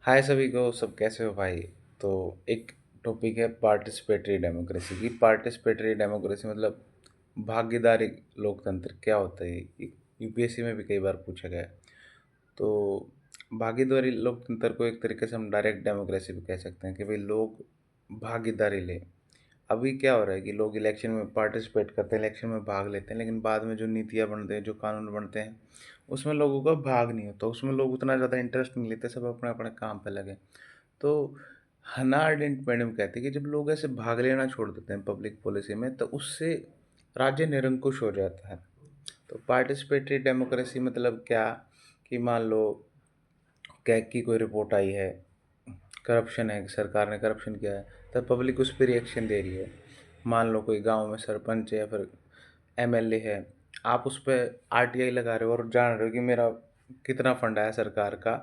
हाय सभी को, सब कैसे हो भाई। तो एक टॉपिक है पार्टिसिपेटरी डेमोक्रेसी की। पार्टिसिपेटरी डेमोक्रेसी मतलब भागीदारी लोकतंत्र क्या होता है। यूपीएससी में भी कई बार पूछा गया है। तो भागीदारी लोकतंत्र को एक तरीके से हम डायरेक्ट डेमोक्रेसी भी कह सकते हैं कि भाई लोग भागीदारी लें। अभी क्या हो रहा है कि लोग इलेक्शन में पार्टिसिपेट करते हैं, इलेक्शन में भाग लेते हैं, लेकिन बाद में जो नीतियाँ बनते हैं, जो कानून बनते हैं, उसमें लोगों का भाग नहीं होता, उसमें लोग उतना ज़्यादा इंटरेस्ट नहीं लेते, सब अपने अपने काम पे लगे। तो हन्ना अरेंट मैडम कहती है कि जब लोग ऐसे भाग लेना छोड़ देते हैं पब्लिक पॉलिसी में, तो उससे राज्य निरंकुश हो जाता है। तो पार्टिसिपेटरी डेमोक्रेसी मतलब क्या, कि मान लो कैग की कोई रिपोर्ट आई है, करप्शन है, सरकार ने करप्शन किया है, तब पब्लिक उस पर रिएक्शन दे रही है। मान लो कोई गांव में सरपंच है या फिर एमएलए है, आप उस पर आरटीआई लगा रहे हो और जान रहे हो कि मेरा कितना फंड आया सरकार का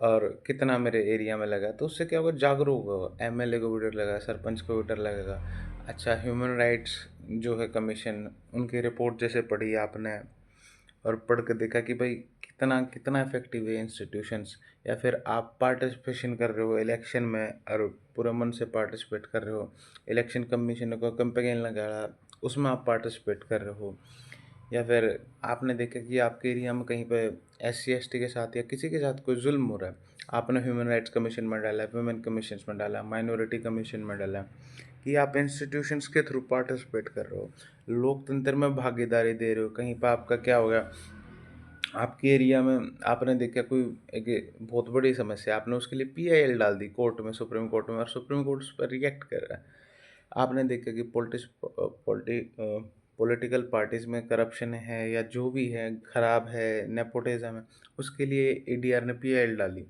और कितना मेरे एरिया में लगा, तो उससे क्या होगा, जागरूक होगा, एमएलए को भी डर लगेगा, सरपंच को भी डर लगेगा। अच्छा, ह्यूमन राइट्स जो है कमीशन, उनकी रिपोर्ट जैसे पढ़ी आपने और पढ़ के देखा कि भाई कितना कितना इफेक्टिव है इंस्टीट्यूशंस, या फिर आप पार्टिसिपेशन कर रहे हो इलेक्शन में और पूरे मन से पार्टिसिपेट कर रहे हो, इलेक्शन कमीशन को कैंपेन लगा उसमें आप पार्टिसिपेट कर रहे हो, या फिर आपने देखा कि आपके एरिया में कहीं पे एससी एसटी के साथ या किसी के साथ कोई जुल्म हो रहा है, आपने ह्यूमन राइट्स कमीशन में डाला है, वुमेन कमीशन में डाला है, माइनॉरिटी कमीशन में डाला है, कि आप इंस्टीट्यूशंस के थ्रू पार्टिसिपेट कर रहे हो, लोकतंत्र में भागीदारी दे रहे हो। कहीं पर आपका क्या हो गया, आपके एरिया में आपने देखा कोई एक बहुत बड़ी समस्या, आपने उसके लिए पीआईएल डाल दी कोर्ट में, सुप्रीम कोर्ट में, और सुप्रीम कोर्ट उस पर रिएक्ट कर रहा है। आपने देखा कि पॉलिटिकल पार्टीज में करप्शन है या जो भी है खराब है, नेपोटिज्म है, उसके लिए एडीआर ने पीआईएल डाली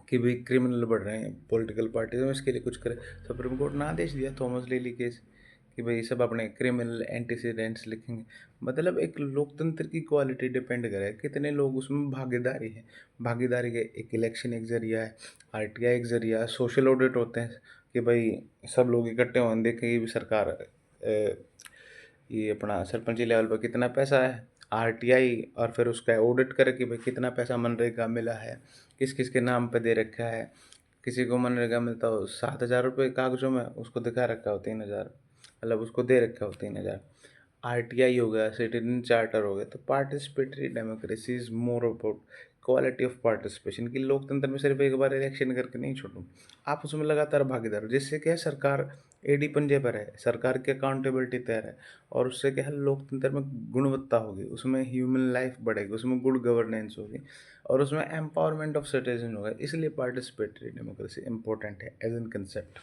कि भाई क्रिमिनल बढ़ रहे हैं पॉलिटिकल पार्टीज में, इसके लिए कुछ करे। सुप्रीम कोर्ट ने आदेश दिया थॉमस लेली केस कि भाई सब अपने क्रिमिनल एंटीसीडेंट्स लिखेंगे। मतलब एक लोकतंत्र की क्वालिटी डिपेंड करे कितने लोग उसमें भागीदारी है। भागीदारी के एक इलेक्शन एक जरिया है, आरटीआई एक जरिया है, सोशल ऑडिट होते हैं कि भाई सब लोग इकट्ठे हों, देखें कि सरकार ये अपना सरपंची लेवल पर कितना पैसा है, आरटीआई, और फिर उसका ऑडिट करे कि भाई कितना पैसा मनरेगा मिला है, किस किस के नाम पे दे रखा है। किसी को मनरेगा मिलता हो 7,000 रुपये कागजों में, उसको दिखा रखा हो 3,000, मतलब उसको दे रखा हो 3,000। आरटीआई हो गया, सिटीजन चार्टर हो गया। तो participatory democracy is more about quality of participation, कि लोकतंत्र में सिर्फ एक बार इलेक्शन करके नहीं छोड़ो, आप उसमें लगातार भागीदार हो, जिससे क्या है, सरकार एडी पंजे पर है, सरकार की अकाउंटेबिलिटी तय है, और उससे क्या है, लोकतंत्र में गुणवत्ता होगी, उसमें ह्यूमन लाइफ बढ़ेगी, उसमें गुड गवर्नेंस होगी, और उसमें एम्पावरमेंट ऑफ सिटीजन होगा। इसलिए पार्टिसिपेटरी डेमोक्रेसी इंपॉर्टेंट है एज एन कंसेप्ट।